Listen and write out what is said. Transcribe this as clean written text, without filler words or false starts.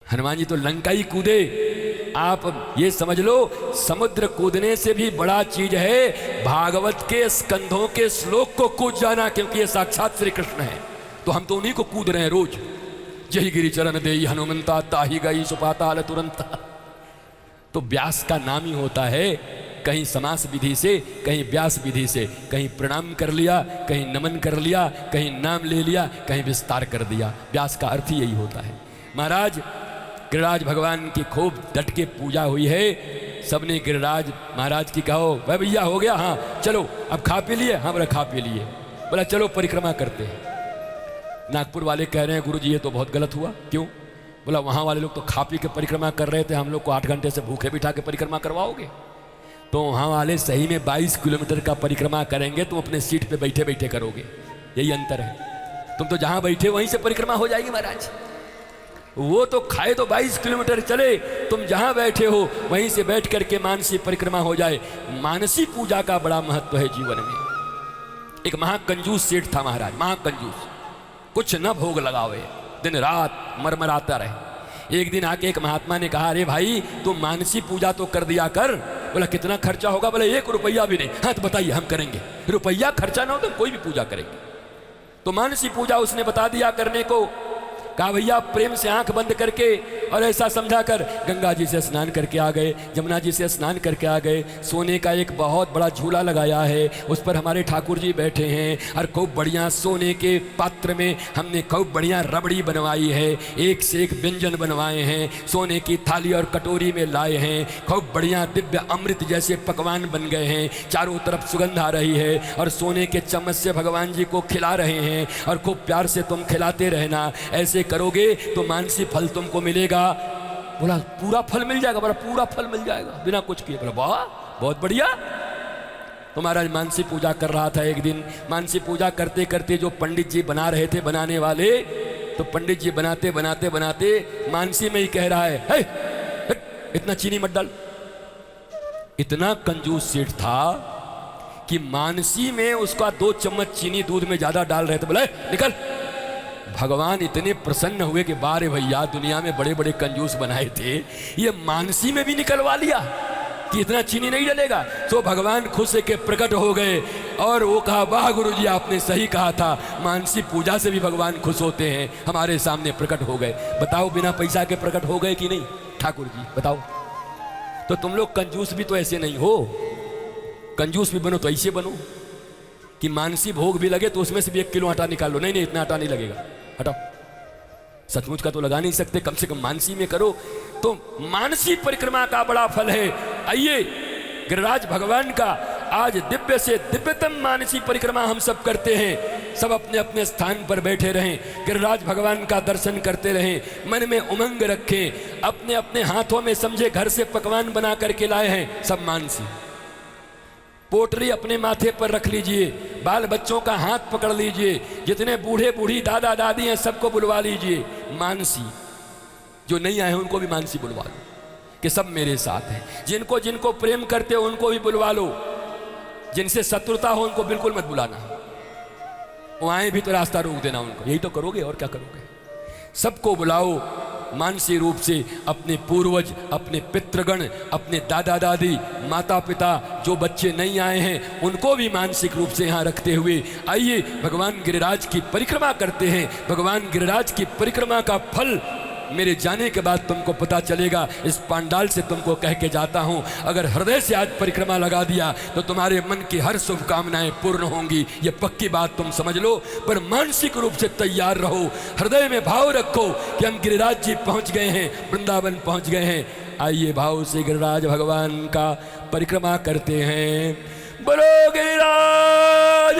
हनुमान जी तो लंका ही कूदे। आप ये समझ लो समुद्र कूदने से भी बड़ा चीज है भागवत के स्कंधों के श्लोक को कूद जाना, क्योंकि ये साक्षात श्री कृष्ण है। तो हम तो उन्हीं को कूद रहे हैं रोज। जही गिरि चरण देई हनुमंता ताही गई सुपाताल तुरंत। तो व्यास का नाम ही होता है, कहीं समास विधि से, कहीं व्यास विधि से, कहीं प्रणाम कर लिया, कहीं नमन कर लिया, कहीं नाम ले लिया, कहीं विस्तार कर दिया। व्यास का अर्थ ही यही होता है। महाराज गिरिराज भगवान की खूब डट के पूजा हुई है। सबने गिरिराज महाराज की कहो भाई भैया हो गया, हाँ चलो अब खा पी लिए, हाँ बोला खा पी लिए, बोला चलो परिक्रमा करते हैं। नागपुर वाले कह रहे हैं गुरु जी ये तो बहुत गलत हुआ। क्यों? बोला वहाँ वाले लोग तो खा पी के परिक्रमा कर रहे थे, हम लोग को 8 घंटे से भूखे बिठा के परिक्रमा करवाओगे? तो वहाँ वाले सही में 22 किलोमीटर का परिक्रमा करेंगे, तुम अपने सीट पे बैठे बैठे करोगे, यही अंतर है। तुम तो जहाँ बैठे वहीं से परिक्रमा हो जाएगी महाराज। वो तो खाए तो 22 किलोमीटर चले, तुम जहाँ बैठे हो वहीं से बैठ करके मानसी परिक्रमा हो जाए। मानसी पूजा का बड़ा महत्व है जीवन में। एक महाकंजूस सेठ था महाराज, महाकंजूस, कुछ न भोग लगावे, दिन रात मरमराता रहे। एक दिन आके एक महात्मा ने कहा अरे भाई तुम मानसी पूजा तो कर दिया कर। बोला कितना खर्चा होगा? बोला 1 रुपया भी नहीं। हाँ तो बताइए हम करेंगे। रुपया खर्चा ना हो तो कोई भी पूजा करेंगे। तो मानसी पूजा उसने बता दिया करने को। कहा भैया प्रेम से आंख बंद करके और ऐसा समझा कर गंगा जी से स्नान करके आ गए, जमुना जी से स्नान करके आ गए। सोने का एक बहुत बड़ा झूला लगाया है, उस पर हमारे ठाकुर जी बैठे हैं और खूब बढ़िया सोने के पात्र में हमने खूब बढ़िया रबड़ी बनवाई है, एक से एक व्यंजन बनवाए हैं, सोने की थाली और कटोरी में लाए हैं, खूब बढ़िया दिव्य अमृत जैसे पकवान बन गए हैं, चारों तरफ सुगंध आ रही है और सोने के चम्मच से भगवान जी को खिला रहे हैं और खूब प्यार से तुम खिलाते रहना। ऐसे करोगे तो मानसी फल तुमको मिलेगा। बोला पूरा फल मिल जाएगा? बोला पूरा फल मिल जाएगा बिना कुछ किए। बोला वाह बहुत बढ़िया। तो महाराज मानसी पूजा कर रहा था। एक दिन मानसी पूजा करते करते जो पंडित जी बना रहे थे, बनाने वाले, तो पंडित जी बनाते बनाते बनाते मानसी में ही कह रहा है हे, इतना चीनी मत डाल। इतना कंजूस सेठ था कि मानसी में उसका 2 चम्मच चीनी दूध में ज्यादा डाल रहे थे। बोले निकल। भगवान इतने प्रसन्न हुए कि बारे भैया दुनिया में बड़े बड़े कंजूस बनाए थे, ये मानसी में भी निकलवा लिया कि इतना चीनी नहीं डलेगा। तो भगवान खुश के प्रकट हो गए और वो कहा वाह गुरु जी आपने सही कहा था, मानसी पूजा से भी भगवान खुश होते हैं। हमारे सामने प्रकट हो गए। बताओ बिना पैसा के प्रकट हो गए कि नहीं ठाकुर जी? बताओ। तो तुम लोग कंजूस भी तो ऐसे नहीं हो, कंजूस भी बनो तो ऐसे बनो कि मानसी भोग भी लगे तो उसमें से भी 1 किलो आटा निकाल लो। नहीं नहीं इतना आटा नहीं लगेगा, हटाओ। सचमुच का तो लगा नहीं सकते, कम से कम मानसी में करो। तो मानसी परिक्रमा का बड़ा फल है। आइए गिरिराज भगवान का आज दिव्य से दिव्यतम मानसी परिक्रमा हम सब करते हैं। सब अपने अपने स्थान पर बैठे रहें, गिरिराज भगवान का दर्शन करते रहें, मन में उमंग रखें। अपने अपने हाथों में समझे घर से पकवान बना करके लाए हैं सब मानसी। पोटरी अपने माथे पर रख लीजिए, बाल बच्चों का हाथ पकड़ लीजिए, जितने बूढ़े बूढ़ी दादा दादी हैं सबको बुलवा लीजिए। मानसी जो नहीं आए हैं उनको भी मानसी बुलवा लो कि सब मेरे साथ हैं। जिनको जिनको प्रेम करते हो उनको भी बुलवा लो, जिनसे शत्रुता हो उनको बिल्कुल मत बुलाना। वो आए भी तो रास्ता रोक देना उनको। यही तो करोगे और क्या करोगे? सबको बुलाओ मानसी रूप से। अपने पूर्वज, अपने पितृगण, अपने दादा दादी, माता पिता, जो बच्चे नहीं आए हैं उनको भी मानसिक रूप से यहाँ रखते हुए आइए भगवान गिरिराज की परिक्रमा करते हैं। भगवान गिरिराज की परिक्रमा का फल मेरे जाने के बाद तुमको पता चलेगा। इस पांडाल से तुमको कह के जाता हूँ, अगर हृदय से आज परिक्रमा लगा दिया तो तुम्हारे मन की हर शुभकामनाएं पूर्ण होंगी। ये पक्की बात तुम समझ लो। पर मानसिक रूप से तैयार रहो, हृदय में भाव रखो कि हम गिरिराज जी पहुँच गए हैं, वृंदावन पहुँच गए हैं। आइए भाव से गिरिराज भगवान का परिक्रमा करते हैं। बोलो गिरिराज